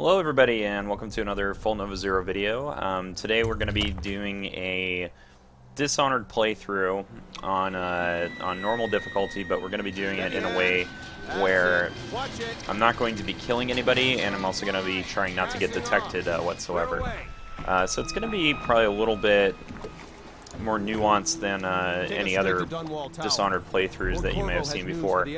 Hello everybody and welcome to another Full Nova Zero video. Today we're going to be doing a Dishonored playthrough on normal difficulty, but we're going to be doing it in a way where I'm not going to be killing anybody, and I'm also going to be trying not to get detected whatsoever. So it's going to be probably a little bit more nuanced than any other Dishonored playthroughs that you may have seen before,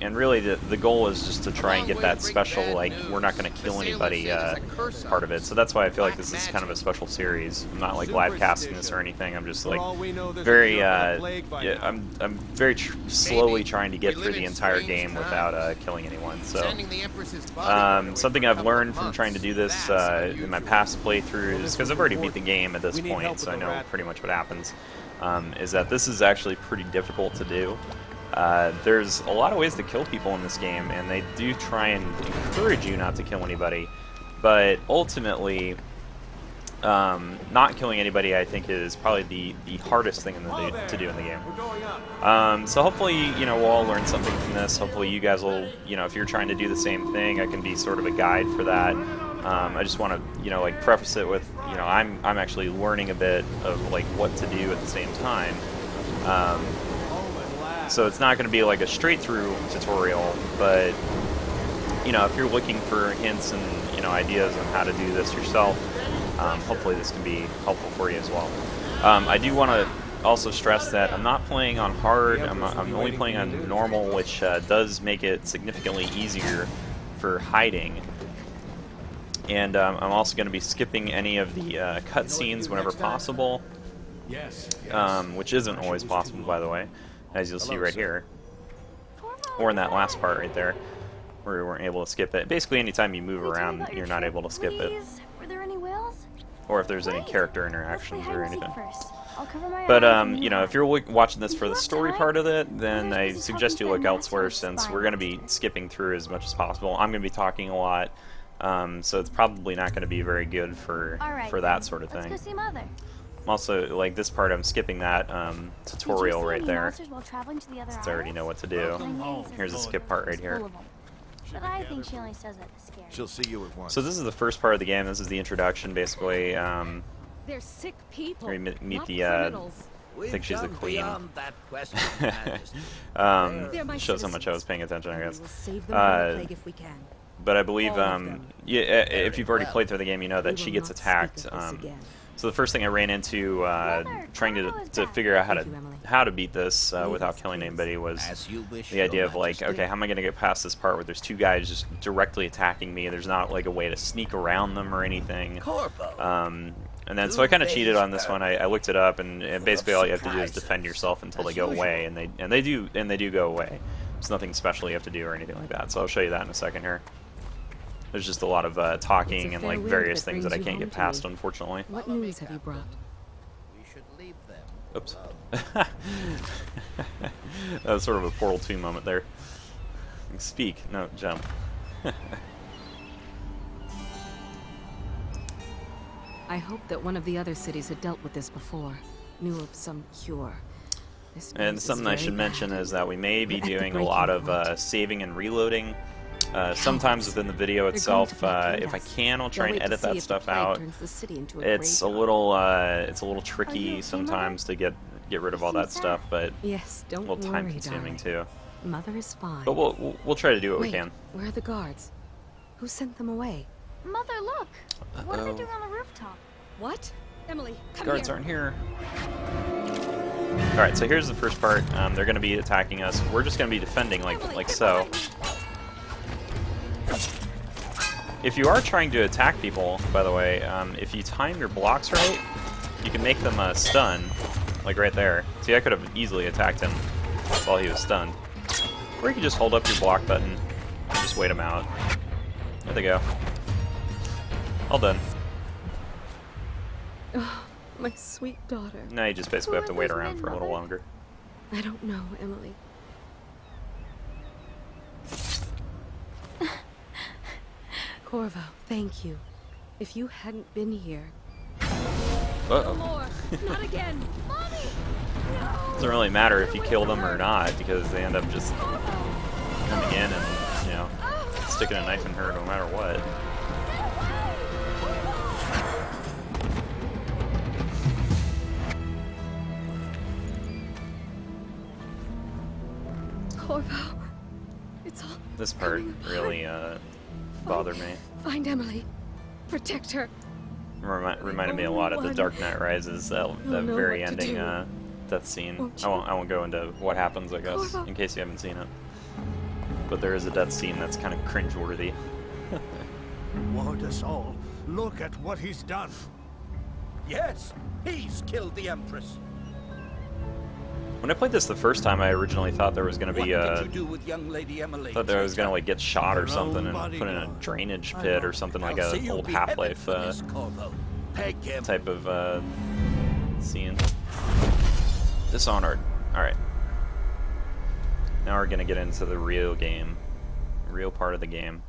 and really the goal is just to try and get that special, like, we're not going to kill anybody part of it. So that's why I feel like this is kind of a special series. I'm not like live casting this or anything. I'm just like very I'm very slowly trying to get through the entire game without killing anyone. So something I've learned from trying to do this in my past playthroughs, because I've already beat the game at this point, so I know pretty much what happens, is that this is actually pretty difficult to do. There's a lot of ways to kill people in this game, and they do try and encourage you not to kill anybody, but ultimately, not killing anybody, I think, is probably the hardest thing to do in the game. So hopefully, you know, we'll all learn something from this. Hopefully you guys will, you know, if you're trying to do the same thing, I can be sort of a guide for that. I just want to, you know, like, preface it with, you know, I'm actually learning a bit of, like, what to do at the same time. So it's not going to be like a straight-through tutorial, but, you know, if you're looking for hints and, you know, ideas on how to do this yourself, hopefully this can be helpful for you as well. I do want to also stress that I'm not playing on hard. I'm only playing on normal, which does make it significantly easier for hiding. And I'm also going to be skipping any of the cutscenes whenever possible, which isn't always possible, by the way, as you'll see right here, or in that last part right there, where we weren't able to skip it. Basically, anytime you move around, you're not able to skip it. Were there any whales? Or if there's any character interactions or anything. But, you know, if you're watching this for the story part of it, then I suggest you look elsewhere, since we're going to be skipping through as much as possible. I'm going to be talking a lot, so it's probably not going to be very good for that sort of thing. Let's go see Mother. Also, like, this part, I'm skipping that tutorial right there, since I already know what to do. Here's the skip part right here. But I think she only says that to scare you. She'll see you at once. So this is the first part of the game. This is the introduction, basically. They're sick people. We meet the, I think she's the queen. Shows how much I was paying attention, I guess. But I believe, yeah, if you've already played through the game, you know that she gets attacked. So the first thing I ran into trying to figure out how to beat this without killing anybody was the idea of, like, okay, how am I going to get past this part where there's two guys just directly attacking me, and there's not like a way to sneak around them or anything. And then so I kind of cheated on this one. I looked it up, and basically all you have to do is defend yourself until they go away, and they do go away. There's nothing special you have to do or anything like that. So I'll show you that in a second here. There's just a lot of talking and, like, various things that I can't get past, unfortunately. What news have you brought? We should leave them. Oops. That was sort of a Portal 2 moment there. Speak, no, jump. I hope that one of the other cities had dealt with this before, knew of some cure. And something I should mention is that we may be doing a lot of saving and reloading. Sometimes within the video itself, if I can, I'll try and edit that stuff out. It's a little tricky sometimes to get rid of all that stuff, but yes, a little time consuming too. Mother is fine. But we'll try to do what we can. Where are the guards? Who sent them away? Mother, look! What are they doing on the rooftop? What? Emily, come Guards here. aren't here. Alright, so here's the first part. They're going to be attacking us. We're just going to be defending like so. If you are trying to attack people, by the way, if you time your blocks right, you can make them stun, like right there. See, I could have easily attacked him while he was stunned. Or you can just hold up your block button and just wait him out. There they go. All done. Oh, my sweet daughter. Now you just basically have to wait around for a little longer. I don't know, Emily. Corvo, thank you. If you hadn't been here... Uh-oh. more! Not again! Mommy! No! Doesn't really matter if you kill them or not, because they end up just coming in and, you know, sticking a knife in her no matter what. Corvo, it's all. This part really bothered me. Find Emily. Protect her. Reminded me a lot of the Dark Knight Rises, that very ending death scene. I won't go into what happens, I guess, in case you haven't seen it. But there is a death scene that's kind of cringeworthy. Ward us all. Look at what he's done. Yes, he's killed the Empress. When I played this the first time, I originally thought there was going to be What did you do with young Lady Emily? thought that I was going to like get shot or something and Nobody put in a knows. drainage pit or something like I'll see a you old beheaded Half-Life for this, Corvo. Peg him. type of scene. Dishonored. Alright. Now we're going to get into the real game. Real part of the game.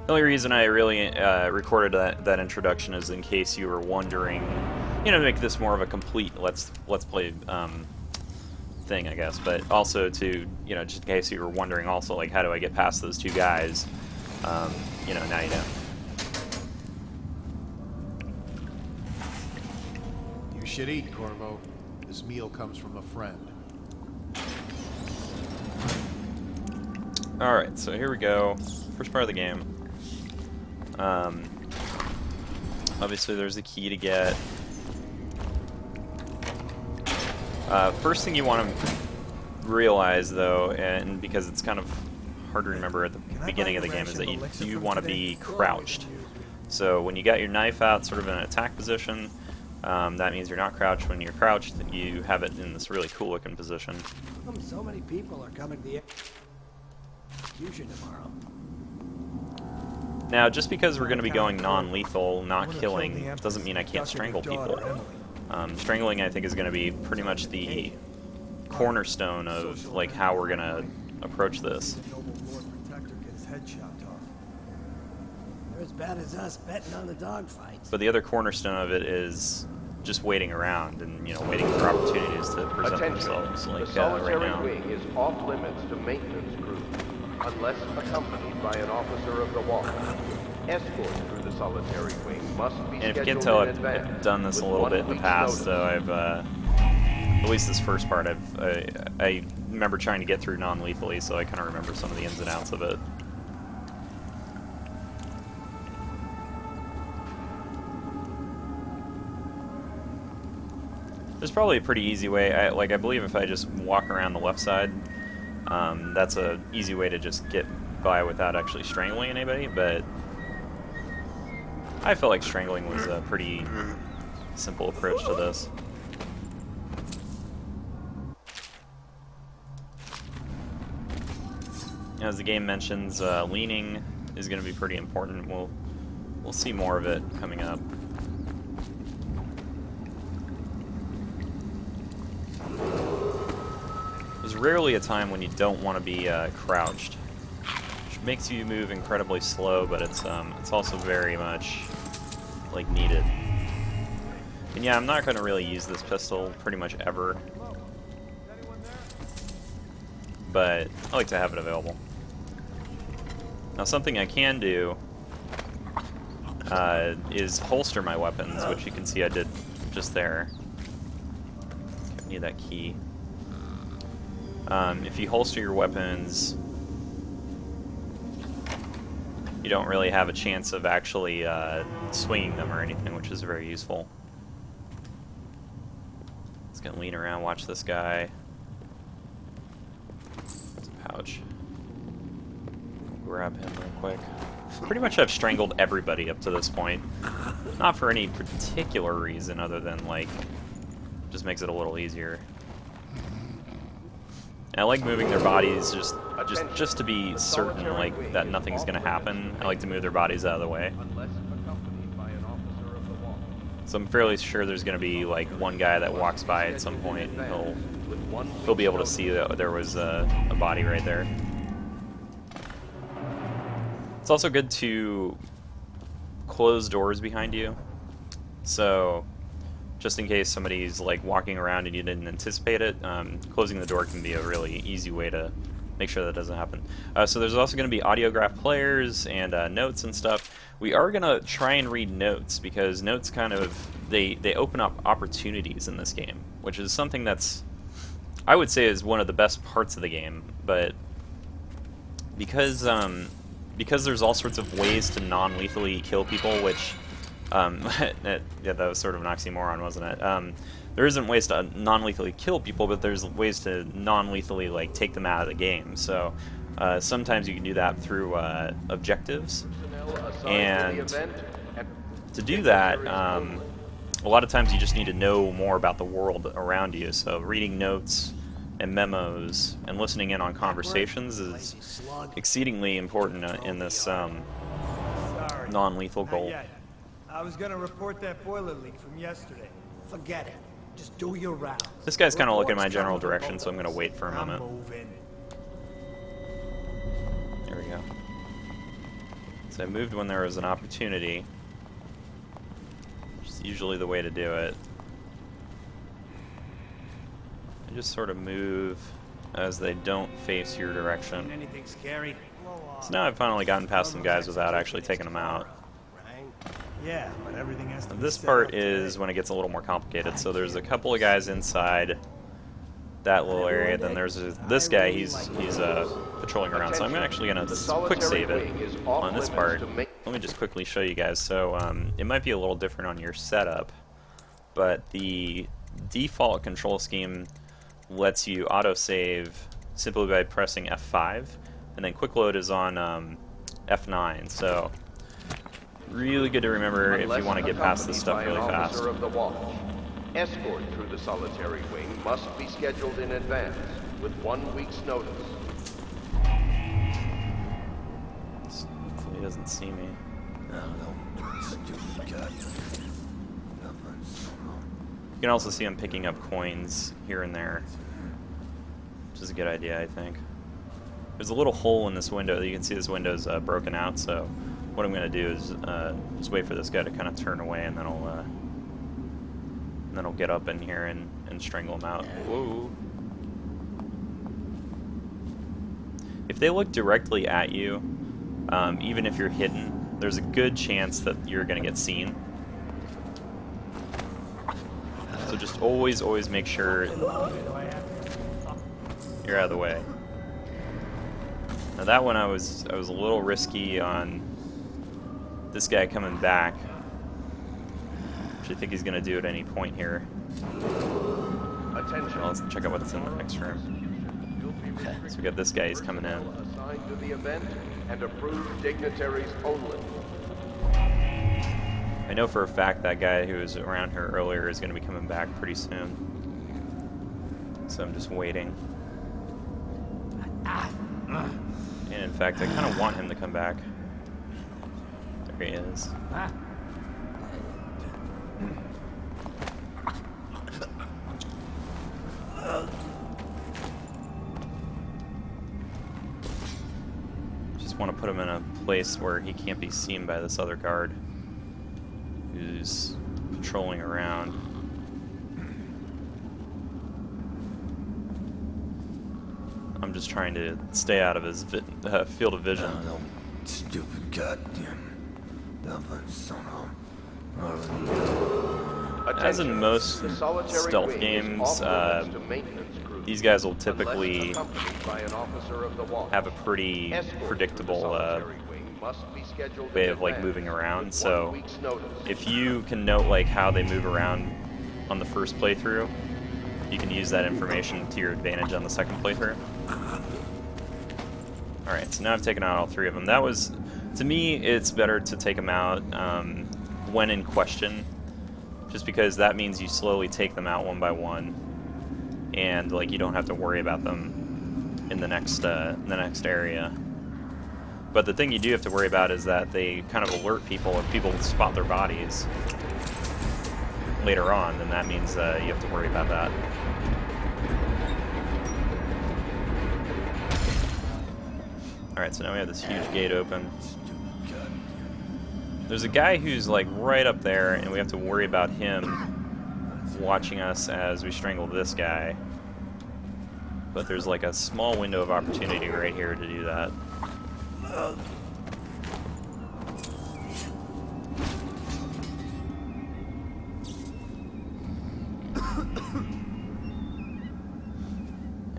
The only reason I really recorded that introduction is in case you were wondering, you know, to make this more of a complete let's play thing, I guess. But also to, you know, just in case you were wondering, also like how do I get past those two guys? You know, now you know. You should eat, Corvo. This meal comes from a friend. All right, so here we go. First part of the game. Obviously there's the key to get. First thing you want to realize, though, and because it's kind of hard to remember at the beginning of the game, is that you want to be crouched. So when you got your knife out, sort of in an attack position, that means you're not crouched. When you're crouched, you have it in this really cool-looking position. So many people are coming to the execution tomorrow. Now, just because we're going to be going non-lethal, not killing, doesn't mean I can't strangle people. Strangling, I think, is going to be pretty much the cornerstone of like how we're going to approach this. They're as bad as us betting on the dogfights. But the other cornerstone of it is just waiting around and, you know, waiting for opportunities to present themselves, like the solitary right now. wing is off limits to maintenance crew, unless accompanied by an officer of the watch. Escort through the solitary wing must be And if you scheduled can tell, in I've advance, done this a with little 1 bit in the week's past, notice. so I've, at least this first part, I remember trying to get through non-lethally, so I kind of remember some of the ins and outs of it. There's probably a pretty easy way. I believe if I just walk around the left side, that's a easy way to just get by without actually strangling anybody, but I felt like strangling was a pretty simple approach to this. As the game mentions, leaning is going to be pretty important. We'll see more of it coming up. There's rarely a time when you don't want to be crouched, which makes you move incredibly slow, but it's also very much like needed. And yeah, I'm not going to really use this pistol pretty much ever, but I like to have it available. Now, something I can do is holster my weapons, which you can see I did just there. I need that key. If you holster your weapons, you don't really have a chance of actually swinging them or anything, which is very useful. Just gonna lean around, watch this guy. There's a pouch. Grab him real quick. Pretty much I've strangled everybody up to this point. Not for any particular reason other than, like, just makes it a little easier. And I like moving their bodies just to be certain, like, that nothing's gonna happen. I like to move their bodies out of the way. So I'm fairly sure there's gonna be like one guy that walks by at some point. He'll be able to see that there was a body right there. It's also good to close doors behind you. So just in case somebody's like walking around and you didn't anticipate it. Closing the door can be a really easy way to make sure that doesn't happen. So there's also going to be audiograph players and notes and stuff. We are going to try and read notes because notes kind of they open up opportunities in this game, which is something that's I would say is one of the best parts of the game. But because there's all sorts of ways to non-lethally kill people, which yeah, that was sort of an oxymoron, wasn't it? There isn't ways to non-lethally kill people, but there's ways to non-lethally like take them out of the game. So sometimes you can do that through objectives, and to do that, a lot of times you just need to know more about the world around you. So reading notes and memos and listening in on conversations is exceedingly important in this non-lethal goal. Not yet. I was gonna report that boiler leak from yesterday. Forget it. Just do your rounds. This guy's kind of looking in my general direction, so I'm going to wait for a I'm moment. moving. There we go. So I moved when there was an opportunity, which is usually the way to do it. I just sort of move as they don't face your direction. Anything scary? So now I've finally gotten past some guys without actually taking them out. Yeah, but everything has to be This set part up is when it gets a little more complicated. So there's a couple of guys inside that little area. Then there's this guy. He's patrolling around. So I'm actually gonna quick save it on this part. Let me just quickly show you guys. So it might be a little different on your setup, but the default control scheme lets you autosave simply by pressing F5, and then quick load is on F9. So really good to remember if you want to get past this stuff really fast. Escort through the solitary wing must be scheduled in advance with 1 week's notice. Hopefully he doesn't see me. You can also see him picking up coins here and there, which is a good idea, I think. There's a little hole in this window. You can see this window's broken out, so what I'm going to do is just wait for this guy to kind of turn away, and then I'll get up in here and strangle him out. Whoa. If they look directly at you, even if you're hidden, there's a good chance that you're going to get seen. So just always make sure you're out of the way. Now that one I was a little risky on this guy coming back. Actually, I think he's going to do at any point here. Attention. Well, let's check out what's in the next room. So we got this guy, he's coming in. Assigned to the event and approved dignitaries only. I know for a fact that guy who was around here earlier is going to be coming back pretty soon. So I'm just waiting. And in fact, I kind of want him to come back. There he is. Just want to put him in a place where he can't be seen by this other guard who's patrolling around. I'm just trying to stay out of his field of vision. Stupid goddamn son As in most stealth games, these guys will typically have a pretty predictable way of like moving around. So if you can note like how they move around on the first playthrough, you can use that information to your advantage on the second playthrough. Alright, so now I've taken out all three of them. That was, to me, it's better to take them out when in question, just because that means you slowly take them out one by one, and like you don't have to worry about them in the next area. But the thing you do have to worry about is that they kind of alert people if people spot their bodies later on, then that means you have to worry about that. Alright, so now we have this huge gate open. There's a guy who's like right up there, and we have to worry about him watching us as we strangle this guy. But there's like a small window of opportunity right here to do that.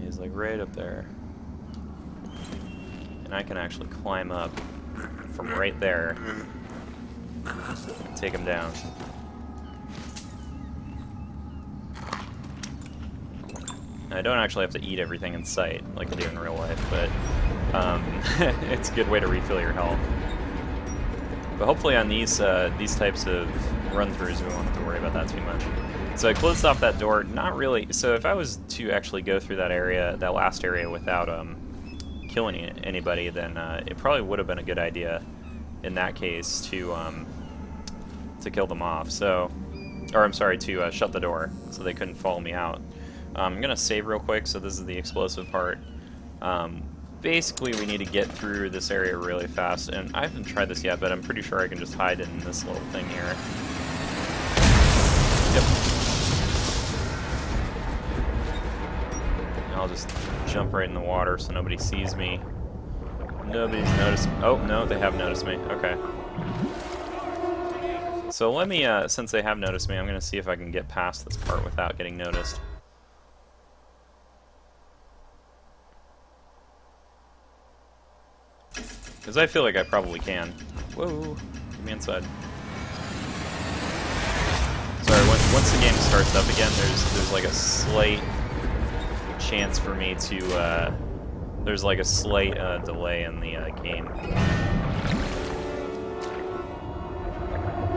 He's like right up there. And I can actually climb up from right there and take him down. I don't actually have to eat everything in sight like I do in real life, but it's a good way to refill your health. But hopefully on these types of run-throughs, we won't have to worry about that too much. So I closed off that door, not really. So if I was to actually go through that area, that last area, without killing anybody, then it probably would have been a good idea in that case to kill them off. So, or I'm sorry, to shut the door so they couldn't follow me out. I'm gonna save real quick. So this is the explosive part. Basically, we need to get through this area really fast, and I haven't tried this yet, but I'm pretty sure I can just hide in this little thing here. Yep. And I'll just jump right in the water so nobody sees me. Nobody's noticed. Oh, no, they have noticed me. Okay. So let me, since they have noticed me, I'm going to see if I can get past this part without getting noticed. Because I feel like I probably can. Whoa, get me inside. Sorry, once the game starts up again, there's like a slight chance for me to, there's like a slight delay in the game.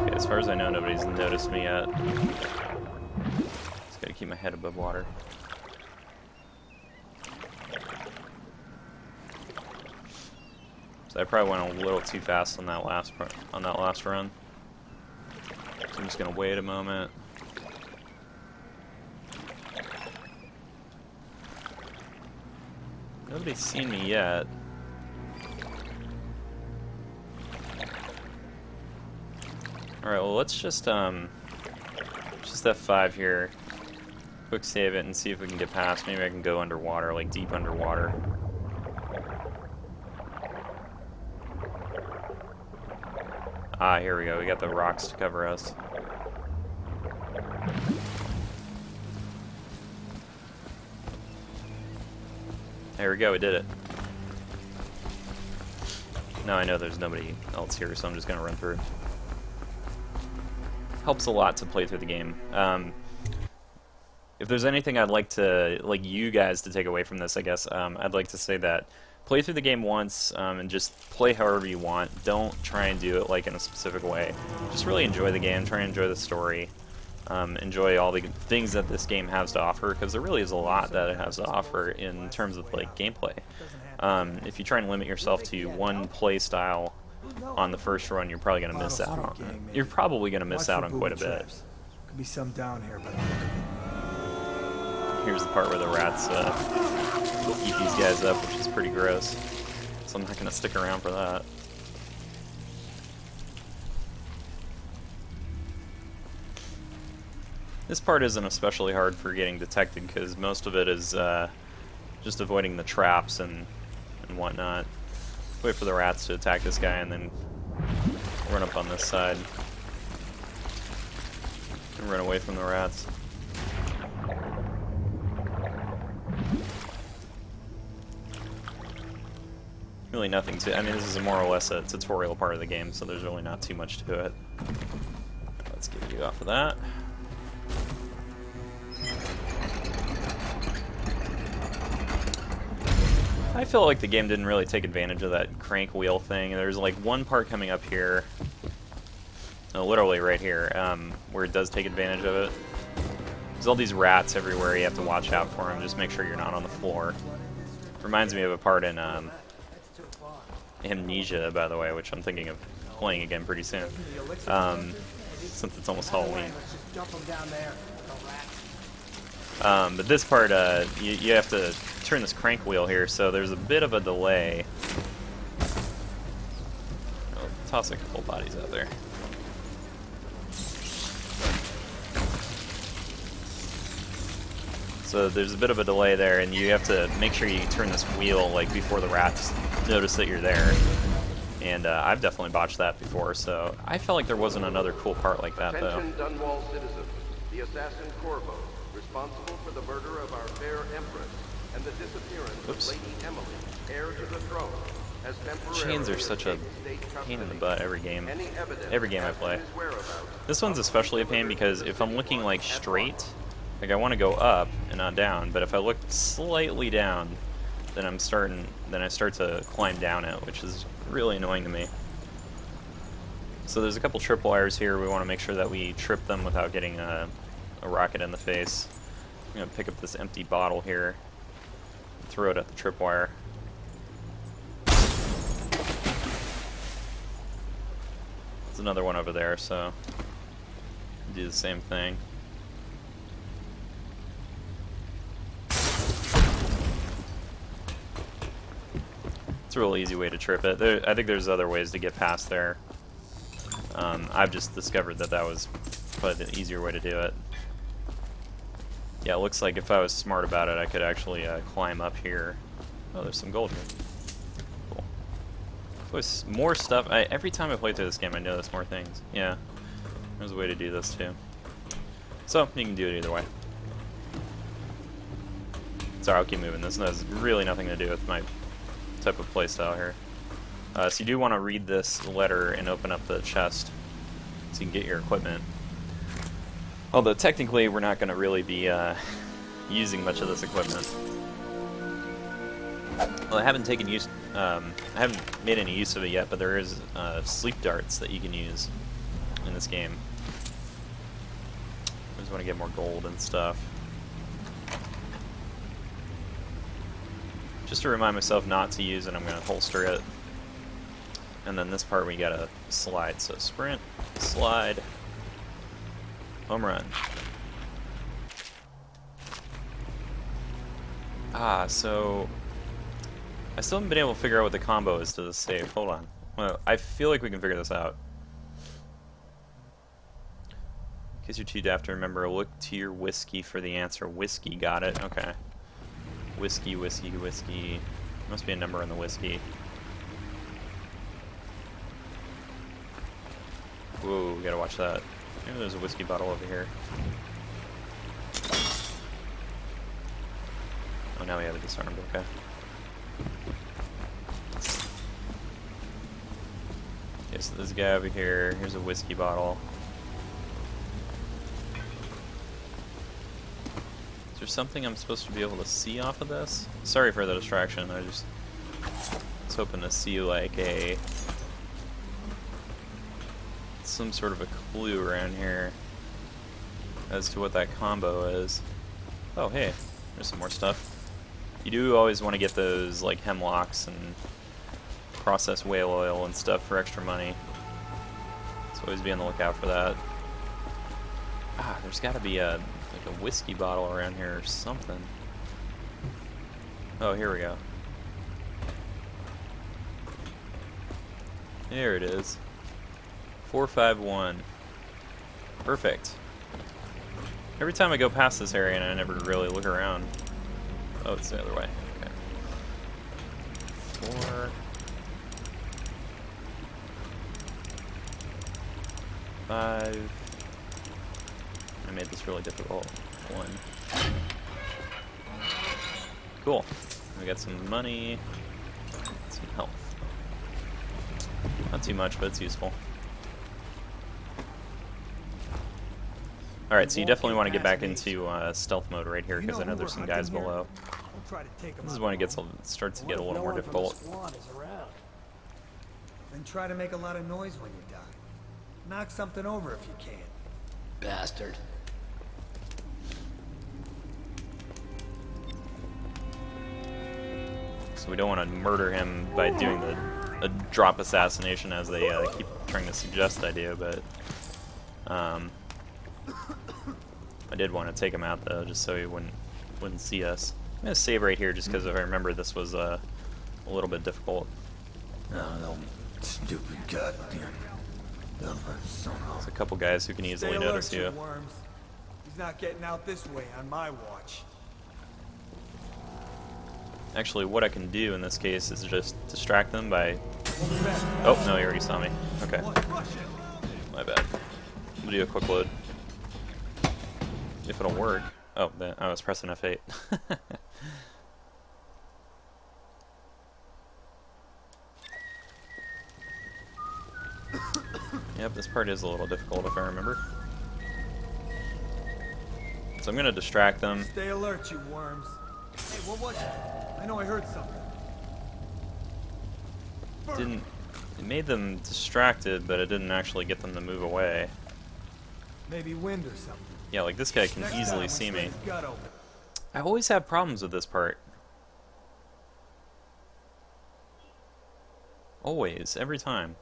Okay, as far as I know, nobody's noticed me yet. Just gotta keep my head above water. So I probably went a little too fast on that last run. So I'm just gonna wait a moment. Nobody's seen me yet. Alright, well let's just F5 here. Quick save it and see if we can get past. Maybe I can go underwater, like deep underwater. Ah, here we go. We got the rocks to cover us. There we go, we did it. Now I know there's nobody else here, so I'm just gonna run through. Helps a lot to play through the game. If there's anything I'd like you guys to take away from this, I guess, I'd like to say that play through the game once and just play however you want. Don't try and do it like in a specific way. Just really enjoy the game, try and enjoy the story. Enjoy all the things that this game has to offer, because there really is a lot that it has to offer in terms of like gameplay. If you try and limit yourself to one play style on the first run, you're probably going to miss out on. You're probably going to miss out on quite a bit. Could be some down here, but here's the part where the rats eat these guys up, which is pretty gross. So I'm not going to stick around for that. This part isn't especially hard for getting detected because most of it is just avoiding the traps and whatnot. Wait for the rats to attack this guy and then run up on this side and run away from the rats. Really nothing to, I mean, this is more or less a tutorial part of the game, so there's really not too much to it. Let's get you off of that. I feel like the game didn't really take advantage of that crank wheel thing. There's like one part coming up here, literally right here, where it does take advantage of it. There's all these rats everywhere, you have to watch out for them, just make sure you're not on the floor. Reminds me of a part in Amnesia, by the way, which I'm thinking of playing again pretty soon, since it's almost Halloween. But this part, you have to turn this crank wheel here, so there's a bit of a delay. I'll toss a couple bodies out there. So there's a bit of a delay there, and you have to make sure you turn this wheel like before the rats notice that you're there. And I've definitely botched that before, so I felt like there wasn't another cool part like that, though. Attention Dunwall citizens. The assassin Corvo, responsible for the murder of our fair empress and the disappearance of Lady Emily, heir to the throne, has temporarily Chains are such a escaped state pain in the custody. butt every game. Any evidence Every game I as to play. his whereabouts This one's especially a pain because if I'm looking like straight, like I want to go up and not down, but if I look slightly down, then I start to climb down it, which is really annoying to me. So there's a couple tripwires here. We want to make sure that we trip them without getting a rocket in the face. I'm going to pick up this empty bottle here and throw it at the tripwire. There's another one over there, so do the same thing. It's a real easy way to trip it. I think there's other ways to get past there. I've just discovered that that was probably the easier way to do it. Yeah, it looks like if I was smart about it, I could actually climb up here. Oh, there's some gold here. Cool. There's more stuff. Every time I play through this game, I notice more things. Yeah, there's a way to do this too. So, you can do it either way. Sorry, I'll keep moving. This has really nothing to do with my type of playstyle here. So you do want to read this letter and open up the chest so you can get your equipment. Although technically we're not going to really be using much of this equipment. Well, I haven't made any use of it yet, but there is sleep darts that you can use in this game. I just want to get more gold and stuff. Just to remind myself not to use it, I'm going to holster it. And then this part we gotta slide. So sprint, slide, home run. So I still haven't been able to figure out what the combo is to this save. Hold on. Well, I feel like we can figure this out. In case you're too daft to remember, look to your whiskey for the answer. Whiskey, got it. Okay. Whiskey, whiskey, whiskey. Must be a number in the whiskey. Whoa, we gotta watch that. Maybe there's a whiskey bottle over here. Oh, now we have it disarmed, okay. Okay, so there's a guy over here. Here's a whiskey bottle. Is there something I'm supposed to be able to see off of this? Sorry for the distraction, I was hoping to see like some sort of a clue around here as to what that combo is. Oh, hey, there's some more stuff. You do always want to get those like hemlocks and processed whale oil and stuff for extra money. So always be on the lookout for that. There's got to be like a whiskey bottle around here or something. Oh, here we go. There it is. 451. Perfect. Every time I go past this area and I never really look around. Oh, it's the other way. Okay. 4. 5. I made this really difficult. 1. Cool. We got some money. Some health. Not too much, but it's useful. Alright, so you definitely want to get back into stealth mode right here, because I know there's some guys below. This is when it starts to get a little more difficult. Then try to make a lot of noise when you die. Knock something over if you can. Bastard. So we don't want to murder him by doing a drop assassination as they keep trying to suggest I do, but I did want to take him out though, just so he wouldn't see us. I'm gonna save right here just because if I remember this was a little bit difficult. No, stupid goddamn. There's a couple guys who can easily Stay notice alert, you. worms. He's not getting out this way on my watch. Actually, what I can do in this case is just distract them by... Oh, no, he already saw me. Okay. My bad. I'm gonna do a quick load. If it'll work. Oh, I was pressing F8. Yep, this part is a little difficult if I remember. So I'm gonna distract them. Stay alert, you worms. Hey, what was it? I know I heard something. It made them distracted, but it didn't actually get them to move away. Maybe wind or something. Yeah, like this guy can easily see me. Gut open. I always have problems with this part. Always, every time.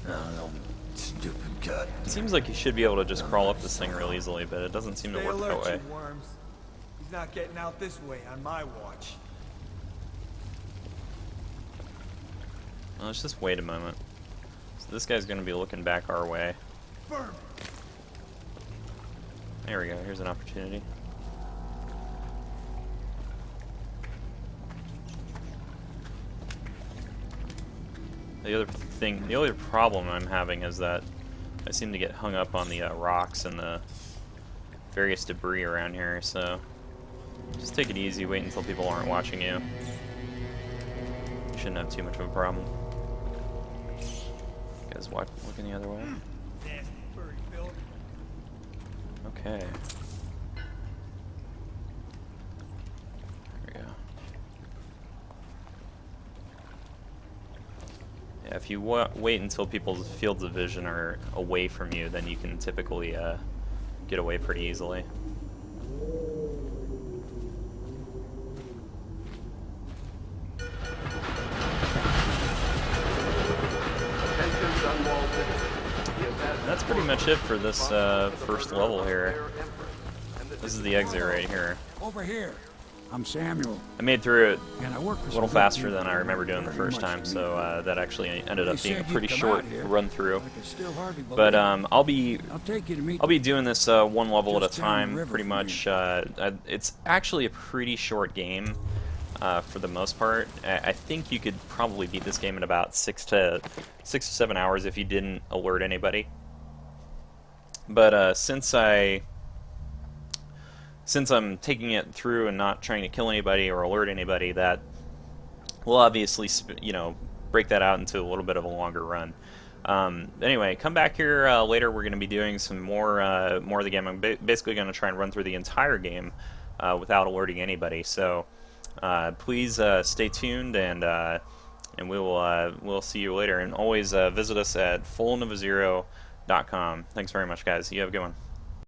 No, stupid god. It seems like you should be able to just crawl up this thing real easily, but it doesn't seem to work that way. You worms. He's not getting out this way on my watch. Well, let's just wait a moment. So this guy's going to be looking back our way. Firm. There we go, here's an opportunity. The other problem I'm having is that I seem to get hung up on the rocks and the various debris around here, so just take it easy, wait until people aren't watching you. You shouldn't have too much of a problem. You guys looking the other way? Okay. There we go. Yeah, if you wait until people's fields of vision are away from you, then you can typically get away pretty easily. That's pretty much it for this first level here. This is the exit right here. Over here. I'm Samuel. I made through it And I work for a little some faster good than I people. remember doing the Very first much time, to so that actually ended up They being a said pretty you'd come short out here. run through. I can still hardly believe But it. I'll be I'll take you to meet doing this one level at a just down the time, river pretty from much. It's actually a pretty short game for the most part. I think you could probably beat this game in about 6 to 7 hours if you didn't alert anybody. But since I'm taking it through and not trying to kill anybody or alert anybody, that will obviously break that out into a little bit of a longer run. Anyway, come back here later. We're going to be doing some more of the game. I'm basically going to try and run through the entire game without alerting anybody. So please stay tuned, and we'll see you later. And always visit us at fullnovazero.com. Thanks very much, guys. You have a good one.